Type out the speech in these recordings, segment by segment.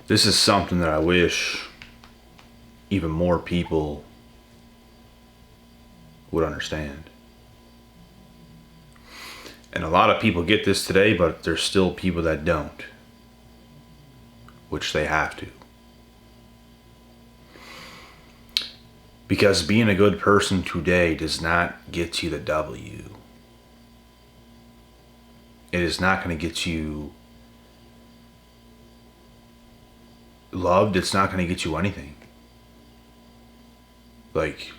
This is something that I wish even more people would understand. And a lot of people get this today, but there's still people that don't, which they have to. Because being a good person today does not get you the W. It is not going to get you loved. It's not going to get you anything. Like,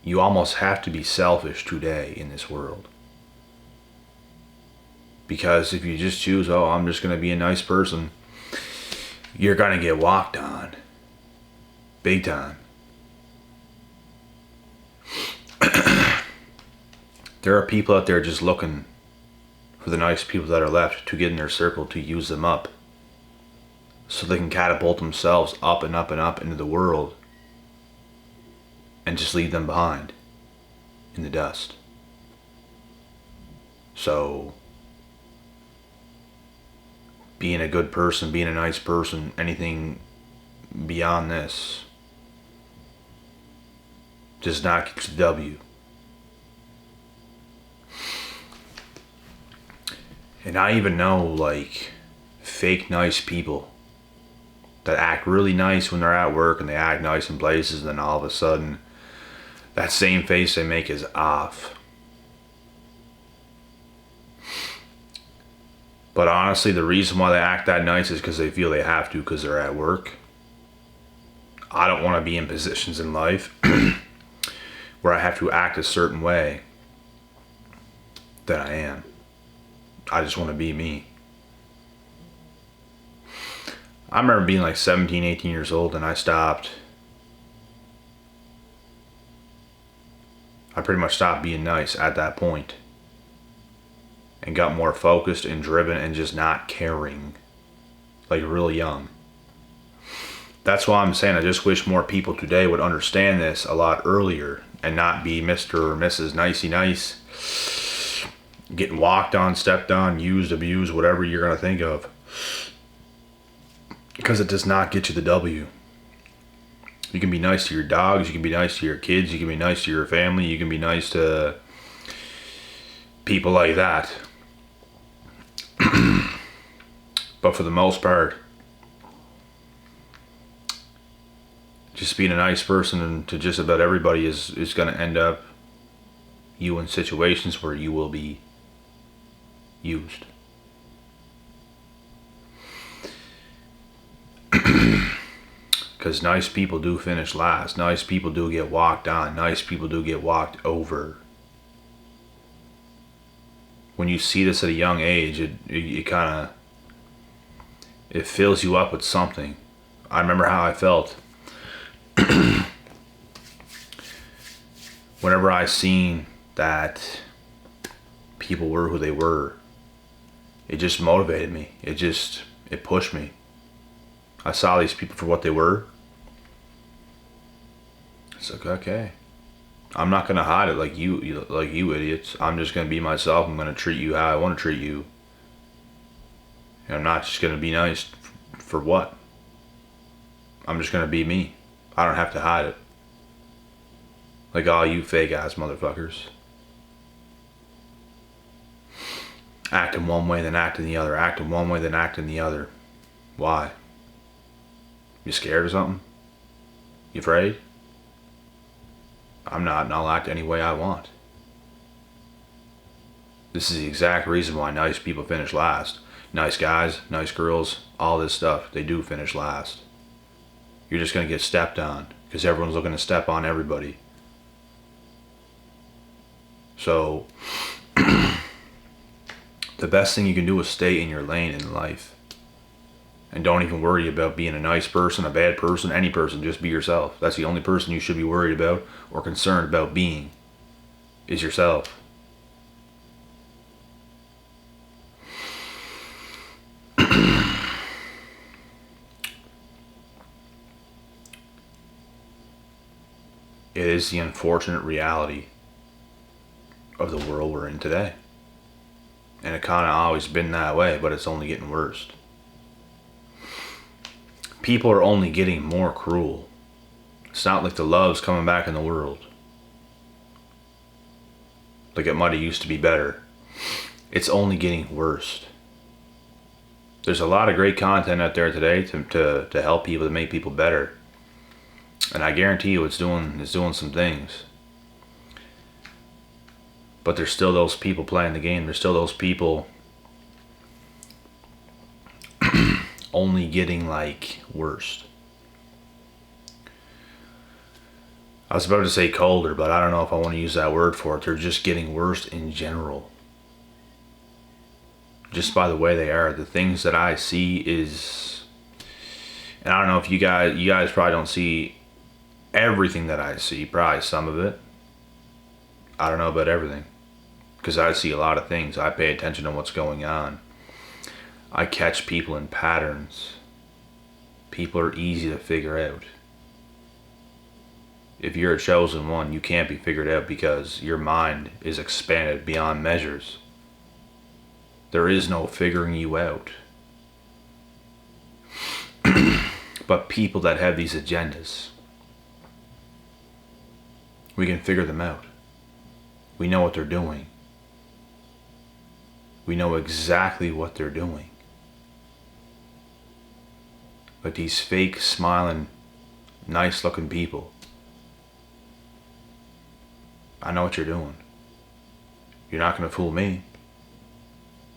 you almost have to be selfish today in this world. Because if you just choose, oh, I'm just going to be a nice person, you're going to get walked on. Big time. There are people out there just looking for the nice people that are left to get in their circle to use them up. So they can catapult themselves up and up and up into the world. And just leave them behind in the dust. So, being a good person, being a nice person, anything beyond this does not get you the W. And I even know, like, fake nice people that act really nice when they're at work and they act nice in places, and then all of a sudden that same face they make is off. But honestly, the reason why they act that nice is because they feel they have to, because they're at work. I don't want to be in positions in life where I have to act a certain way that I am. I just want to be me. I remember being like 17, 18 years old, and I pretty much stopped being nice at that point. And got more focused and driven and just not caring. Like real young. That's why I'm saying I just wish more people today would understand this a lot earlier and not be Mr. or Mrs. Nicey Nice. Getting walked on, stepped on, used, abused, whatever you're going to think of. Because it does not get you the W. You can be nice to your dogs, you can be nice to your kids, you can be nice to your family, you can be nice to people like that. But for the most part, just being a nice person to just about everybody is going to end up you in situations where you will be used. Because nice people do finish last. Nice people do get walked on. Nice people do get walked over. When you see this at a young age, it kind of, it fills you up with something. I remember how I felt whenever I seen that people were who they were. It just motivated me. It pushed me. I saw these people for what they were. It's like, okay, I'm not gonna hide it like you idiots. I'm just gonna be myself. I'm gonna treat you how I want to treat you. And I'm not just gonna be nice for what? I'm just gonna be me. I don't have to hide it. Like all you fake ass motherfuckers. Acting one way, then acting the other. Acting one way, then acting the other. Why? You scared or something? You afraid? I'm not, and I'll act any way I want. This is the exact reason why nice people finish last. Nice guys, nice girls, all this stuff, they do finish last. You're just going to get stepped on because everyone's looking to step on everybody. So, the best thing you can do is stay in your lane in life. And don't even worry about being a nice person, a bad person, any person. Just be yourself. That's the only person you should be worried about or concerned about being, is yourself. It is the unfortunate reality of the world we're in today. And it kind of always been that way, but it's only getting worse. People are only getting more cruel. It's not like the love's coming back in the world. Like it might have used to be better. It's only getting worse. There's a lot of great content out there today to help people, to make people better. And I guarantee you it's doing some things. But there's still those people playing the game. There's still those people only getting like worse. I was about to say colder, but I don't know if I want to use that word for it. They're just getting worse in general. Just by the way they are. The things that I see is, and I don't know if you guys probably don't see everything that I see, probably some of it. I don't know about everything, because I see a lot of things. I pay attention to what's going on. I catch people in patterns. People are easy to figure out. If you're a chosen one, you can't be figured out because your mind is expanded beyond measures. There is no figuring you out. But people that have these agendas, we can figure them out. We know what they're doing. We know exactly what they're doing. But these fake, smiling, nice looking people, I know what you're doing. You're not going to fool me.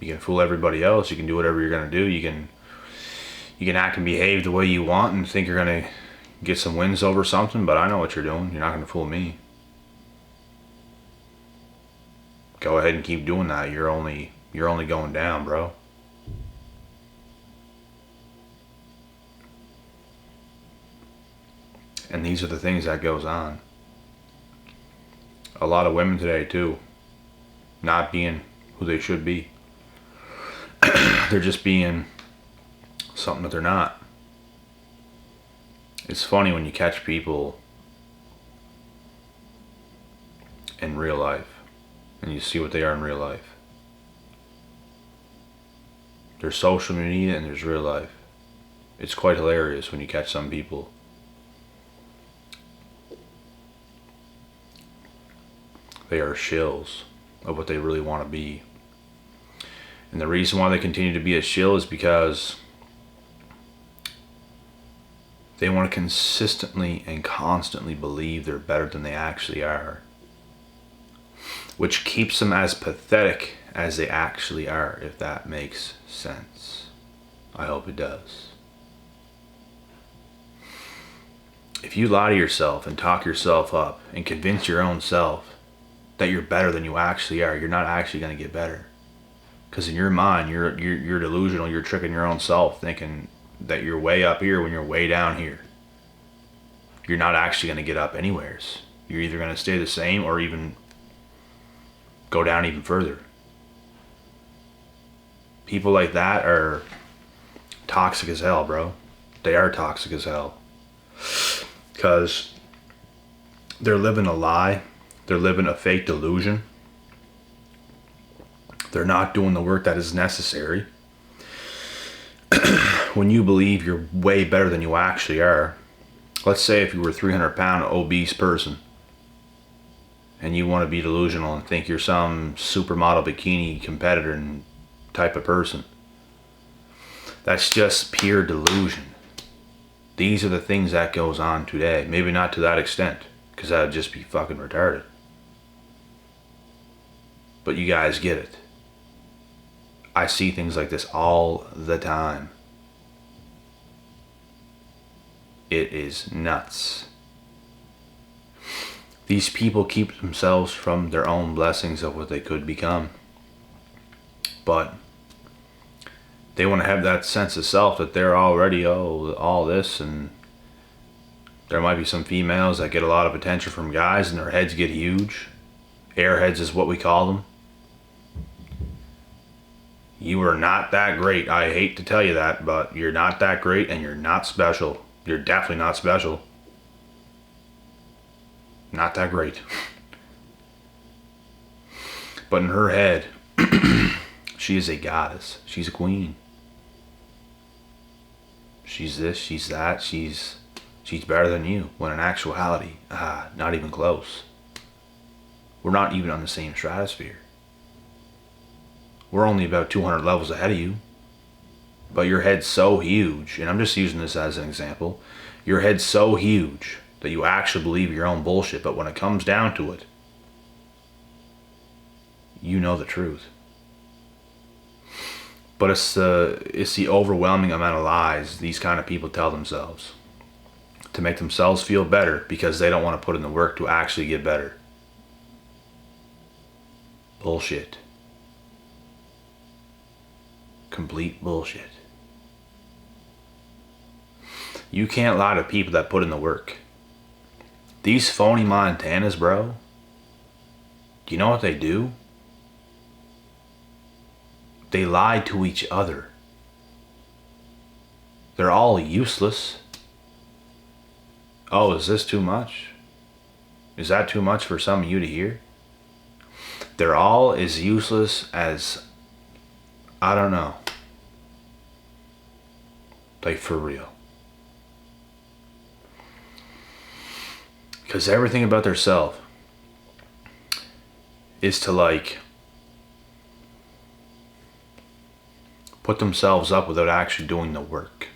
You can fool everybody else. You can do whatever you're going to do. You can act and behave the way you want and think you're going to get some wins over something, but I know what you're doing. You're not going to fool me. Go ahead and keep doing that. You're only going down, bro. And these are the things that goes on. A lot of women today too, not being who they should be. They're just being something that they're not. It's funny when you catch people in real life and you see what they are in real life. There's social media and there's real life. It's quite hilarious when you catch some people. They are shills of what they really want to be. And the reason why they continue to be a shill is because they want to consistently and constantly believe they're better than they actually are. Which keeps them as pathetic as they actually are, if that makes sense. I hope it does. If you lie to yourself and talk yourself up and convince your own self that you're better than you actually are, you're not actually going to get better. Because in your mind, you're delusional. You're tricking your own self, thinking that you're way up here when you're way down here. You're not actually going to get up anywheres. You're either going to stay the same or even go down even further. People like that are toxic as hell, bro. They are toxic as hell. Because they're living a lie. They're living a fake delusion. They're not doing the work that is necessary. When you believe you're way better than you actually are, let's say if you were a 300-pound obese person and you want to be delusional and think you're some supermodel bikini competitor and type of person, that's just pure delusion. These are the things that goes on today. Maybe not to that extent, because that would just be fucking retarded. But you guys get it. I see things like this all the time. It is nuts. These people keep themselves from their own blessings of what they could become. But they want to have that sense of self that they're already all this, and there might be some females that get a lot of attention from guys and their heads get huge. Airheads is what we call them. You are not that great. I hate to tell you that, but you're not that great and you're not special. You're definitely not special. Not that great. But in her head, she is a goddess. She's a queen. she's this, she's that, she's better than you, when in actuality, not even close. We're not even on the same stratosphere. We're only about 200 levels ahead of you. But your head's so huge, and I'm just using this as an example, your head's so huge that you actually believe your own bullshit, but when it comes down to it, you know the truth. But it's the overwhelming amount of lies these kind of people tell themselves to make themselves feel better because they don't want to put in the work to actually get better. Bullshit. Complete bullshit. You can't lie to people that put in the work. These phony Montanas, bro, do you know what they do? They lie to each other. They're all useless. Oh, is this too much? Is that too much for some of you to hear? They're all as useless as, I don't know. Like, for real. Because everything about their self is to, like, put themselves up without actually doing the work.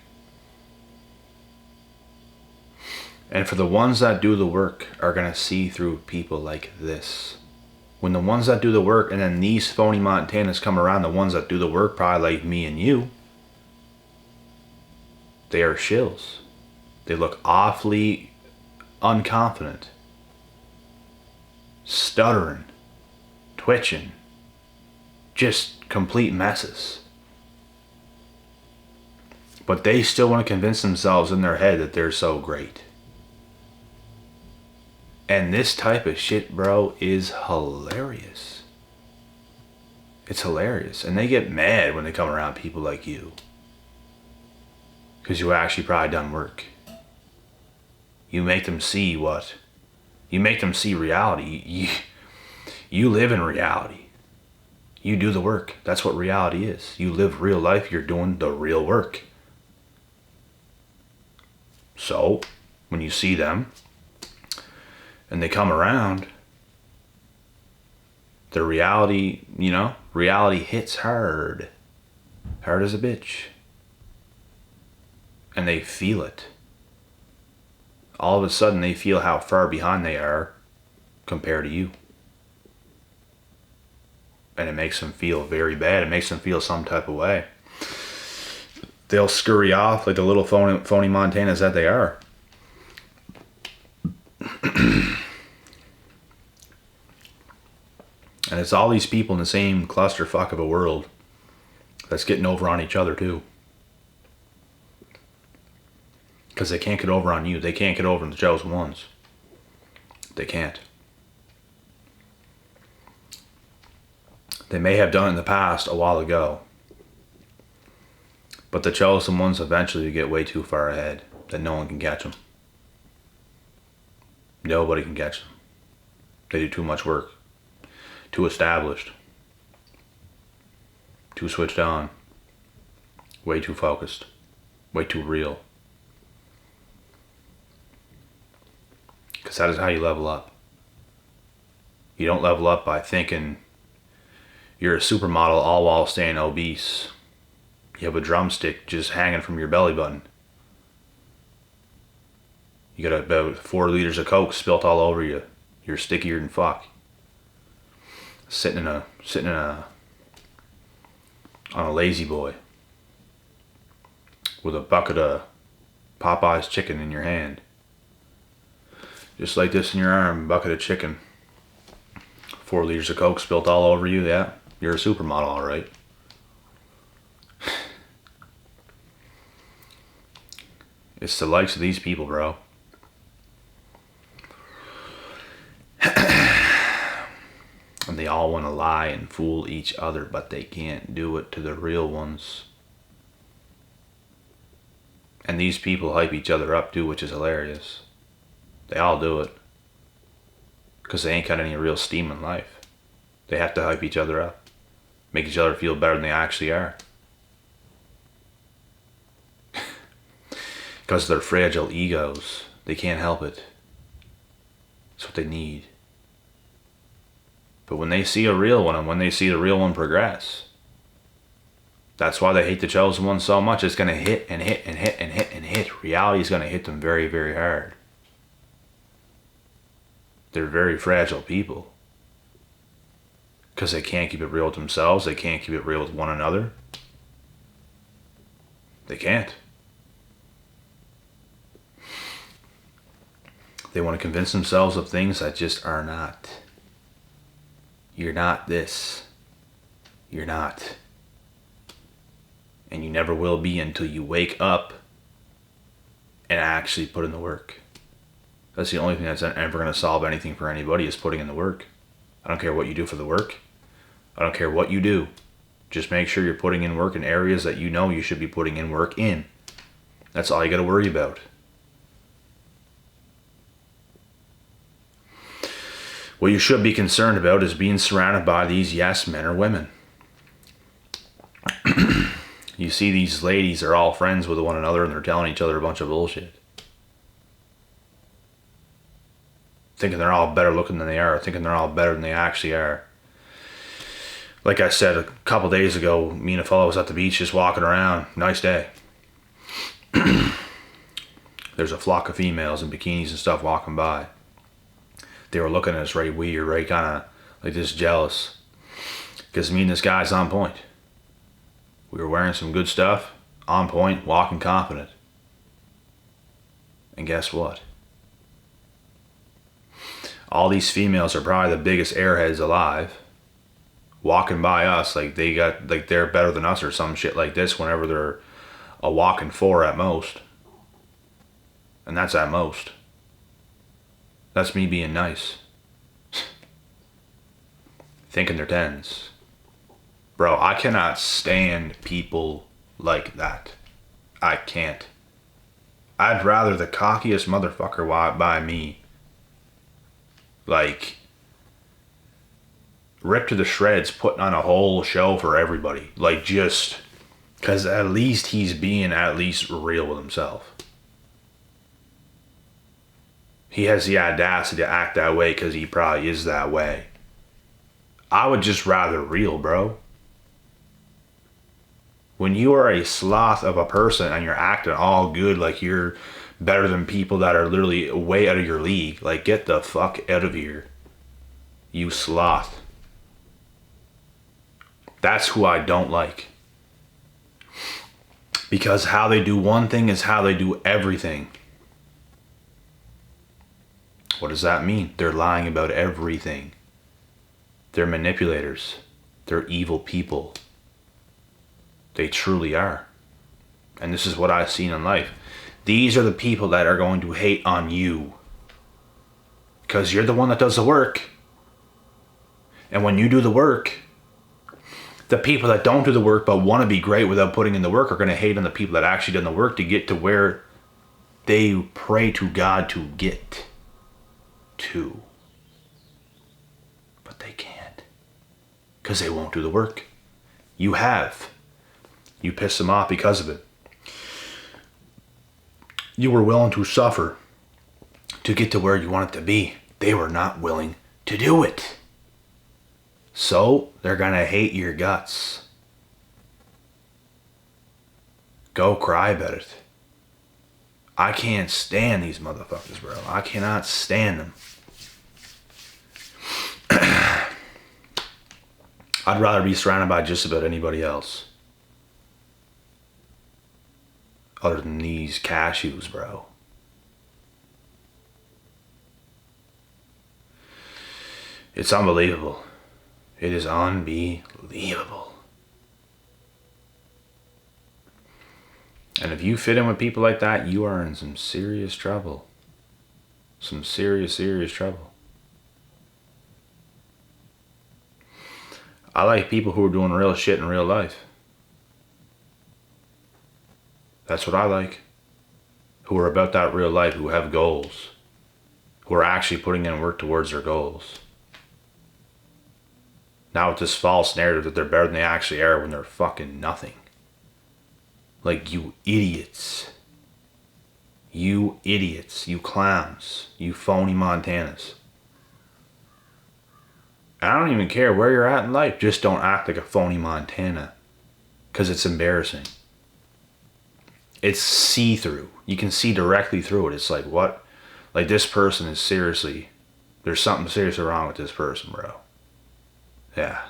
And for the ones that do the work are going to see through people like this. When the ones that do the work and then these phony Montanas come around, the ones that do the work, probably like me and you, they are shills. They look awfully unconfident, stuttering, twitching, just complete messes. But they still want to convince themselves in their head that they're so great. And this type of shit, bro, is hilarious. It's hilarious. And they get mad when they come around people like you. Because you actually probably done work. You make them see what? You make them see reality. You live in reality. You do the work. That's what reality is. You live real life. You're doing the real work. So, when you see them, and they come around, the reality, reality hits hard. Hard as a bitch. And they feel it. All of a sudden, they feel how far behind they are compared to you. And it makes them feel very bad. It makes them feel some type of way. They'll scurry off like the little phony Montanas that they are. And it's all these people in the same clusterfuck of a world that's getting over on each other too. Because they can't get over on you. They can't get over on the chosen ones. They can't. They may have done it in the past a while ago. But the chosen ones eventually get way too far ahead that no one can catch them. Nobody can catch them. They do too much work. Too established. Too switched on. Way too focused. Way too real. Because that is how you level up. You don't level up by thinking you're a supermodel all while staying obese. You have a drumstick just hanging from your belly button. You got about 4 liters of Coke spilt all over you. You're stickier than fuck. Sitting on a lazy boy with a bucket of Popeye's chicken in your hand. Just like this in your arm, bucket of chicken. 4 liters of Coke spilt all over you, yeah. You're a supermodel, alright. It's the likes of these people, bro. And they all want to lie and fool each other, but they can't do it to the real ones. And these people hype each other up too, which is hilarious. They all do it. Because they ain't got any real steam in life. They have to hype each other up. Make each other feel better than they actually are. Because of their fragile egos. They can't help it. It's what they need. But when they see a real one, and when they see the real one progress, that's why they hate the chosen one so much. It's going to hit and hit and hit and hit and hit. Reality is going to hit them very, very hard. They're very fragile people. Because they can't keep it real with themselves. They can't keep it real with one another. They can't. They want to convince themselves of things that just are not. You're not this. You're not. And you never will be until you wake up and actually put in the work. That's the only thing that's ever going to solve anything for anybody, is putting in the work. I don't care what you do for the work. I don't care what you do. Just make sure you're putting in work in areas that you know you should be putting in work in. That's all you got to worry about. What you should be concerned about is being surrounded by these yes men or women. You see these ladies are all friends with one another and they're telling each other a bunch of bullshit. Thinking they're all better looking than they are, thinking they're all better than they actually are. Like I said a couple days ago, me and a fellow was at the beach just walking around. Nice day. There's a flock of females in bikinis and stuff walking by. They were looking at us right weird, right kind of like just jealous. Because me and this guy's on point. We were wearing some good stuff, on point, walking confident. And guess what? All these females are probably the biggest airheads alive, walking by us like they're better than us or some shit like this whenever they're a walking 4 at most. And that's at most. That's me being nice. Thinking they're 10s. Bro, I cannot stand people like that. I can't. I'd rather the cockiest motherfucker walk by me. Like, ripped to the shreds, putting on a whole show for everybody. Like, just, because at least he's being at least real with himself. He has the audacity to act that way because he probably is that way. I would just rather real, bro. When you are a sloth of a person and you're acting all good like you're better than people that are literally way out of your league, like, get the fuck out of here, you sloth. That's who I don't like. Because how they do one thing is how they do everything. What does that mean? They're lying about everything. They're manipulators. They're evil people. They truly are. And this is what I've seen in life. These are the people that are going to hate on you. Because you're the one that does the work. And when you do the work, the people that don't do the work but want to be great without putting in the work are going to hate on the people that actually done the work to get to where they pray to God to get to. But they can't. Because they won't do the work. You have. You piss them off because of it. You were willing to suffer to get to where you wanted to be. They were not willing to do it. So they're going to hate your guts. Go cry about it. I can't stand these motherfuckers, bro. I cannot stand them. I'd rather be surrounded by just about anybody else. Other than these cashews, bro. It's unbelievable. It is unbelievable. And if you fit in with people like that, you are in some serious trouble. Some serious, serious trouble. I like people who are doing real shit in real life. That's what I like. Who are about that real life, who have goals. Who are actually putting in work towards their goals. Not with this false narrative that they're better than they actually are when they're fucking nothing. Like, you idiots. You idiots, you clowns, you phony Montanas. I don't even care where you're at in life, just don't act like a phony Montana. Because it's embarrassing. It's see-through. You can see directly through it. It's like, what? Like, this person is seriously, there's something seriously wrong with this person, bro. Yeah.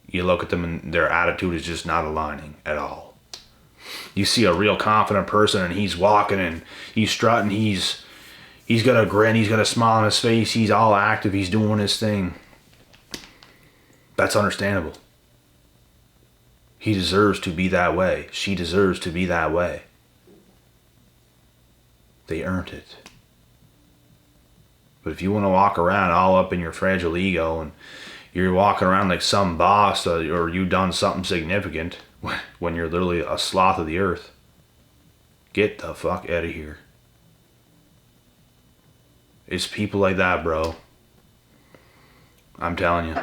You look at them and their attitude is just not aligning at all. You see a real confident person and he's walking and he's strutting, he's got a grin, he's got a smile on his face, he's all active, he's doing his thing. That's understandable. He deserves to be that way. She deserves to be that way. They earned it. But if you want to walk around all up in your fragile ego and you're walking around like some boss or you done something significant when you're literally a sloth of the earth, get the fuck out of here. It's people like that, bro. I'm telling you.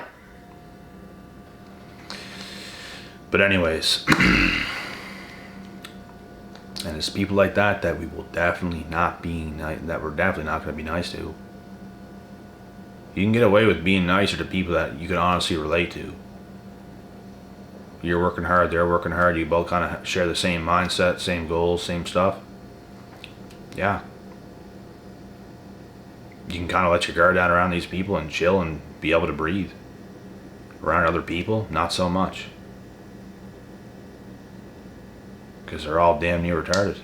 But anyways, and it's people like that that we will definitely not be that we're definitely not going to be nice to. You can get away with being nicer to people that you can honestly relate to. You're working hard, they're working hard, you both kind of share the same mindset, same goals, same stuff. Yeah. You can kind of let your guard down around these people and chill and be able to breathe. Around other people, not so much. Because they're all damn near retarded.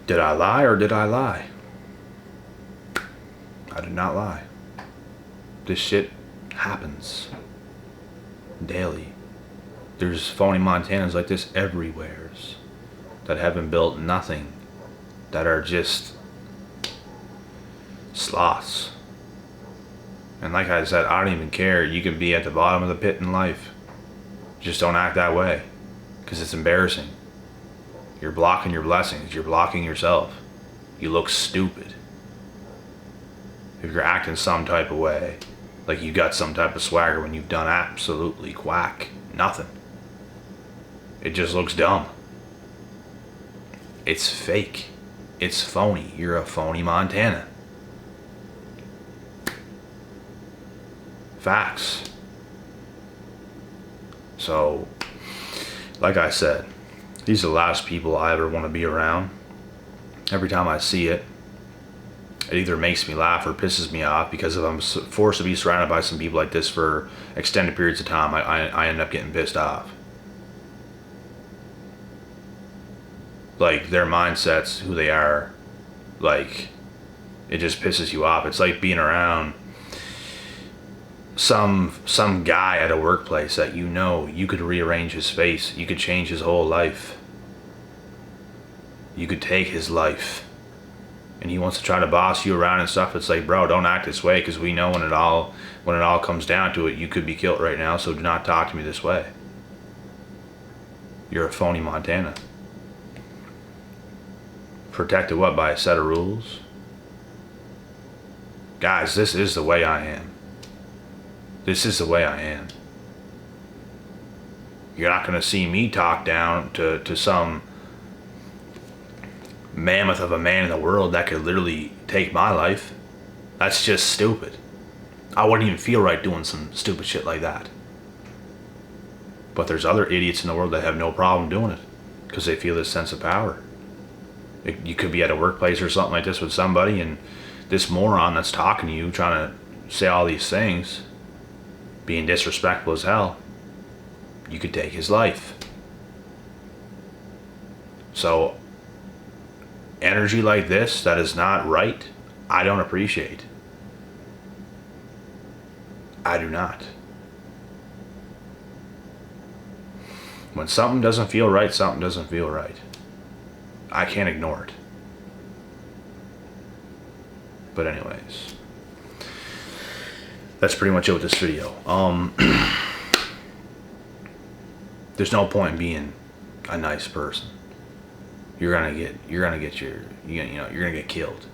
Did I lie or did I lie? I did not lie. This shit happens daily. There's phony Montanas like this everywhere that haven't built nothing, that are just sloths. And like I said, I don't even care. You can be at the bottom of the pit in life. Just don't act that way, because it's embarrassing. You're blocking your blessings. You're blocking yourself. You look stupid if you're acting some type of way, like you got some type of swagger when you've done absolutely quack nothing. It just looks dumb. It's fake. It's phony. You're a phony Montana. Facts. So, like I said, these are the last people I ever want to be around. Every time I see it, it either makes me laugh or pisses me off, because if I'm forced to be surrounded by some people like this for extended periods of time, I end up getting pissed off. Like, their mindsets, who they are, like, it just pisses you off. It's like being around some guy at a workplace that you know you could rearrange his face, you could change his whole life, you could take his life, and he wants to try to boss you around and stuff. It's like, bro, don't act this way, because we know when it all comes down to it, you could be killed right now, so do not talk to me this way. You're a phony Montana. Protected what, by a set of rules? Guys, this is the way I am. This is the way I am. You're not going to see me talk down to some mammoth of a man in the world that could literally take my life. That's just stupid. I wouldn't even feel right doing some stupid shit like that. But there's other idiots in the world that have no problem doing it, because they feel this sense of power. You could be at a workplace or something like this with somebody, and this moron that's talking to you, trying to say all these things, being disrespectful as hell, you could take his life. So, energy like this that is not right, I don't appreciate. I do not. When something doesn't feel right, something doesn't feel right. I can't ignore it. But anyways, that's pretty much it with this video. There's no point in being a nice person. You're gonna get killed.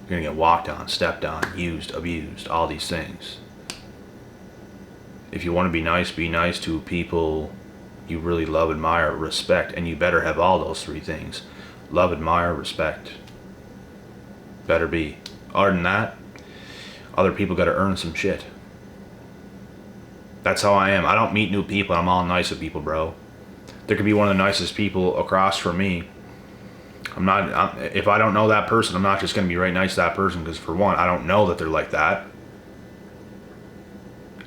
You're gonna get walked on, stepped on, used, abused, all these things. If you want to be nice to people you really love, admire, respect, and you better have all those three things. Love, admire, respect. Better be. Other than that, other people gotta earn some shit. That's how I am. I don't meet new people. I'm all nice with people, bro. There could be one of the nicest people across from me. If I don't know that person, I'm not just gonna be right nice to that person, because for one, I don't know that they're like that.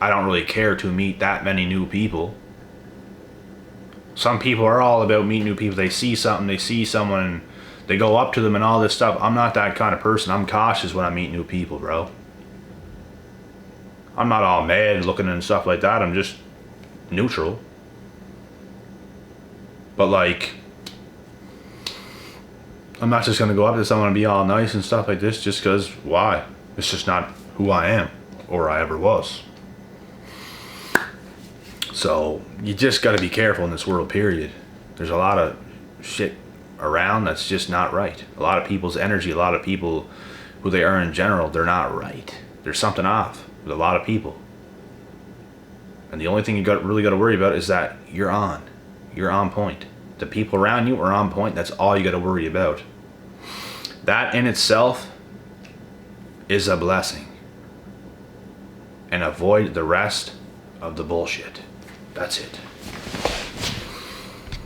I don't really care to meet that many new people. Some people are all about meeting new people. They see something, they see someone, and they go up to them and all this stuff. I'm not that kind of person. I'm cautious when I meet new people, bro. I'm not all mad looking and stuff like that. I'm just neutral. But like, I'm not just gonna go up to someone and be all nice and stuff like this just because, why? It's just not who I am, or I ever was. So you just gotta be careful in this world, period. There's a lot of shit around that's just not right. A lot of people's energy, a lot of people who they are in general, they're not right. There's something off with a lot of people. And the only thing you really got to worry about is that you're on point. The people around you are on point. That's all you got to worry about. That in itself is a blessing. And avoid the rest of the bullshit. That's it.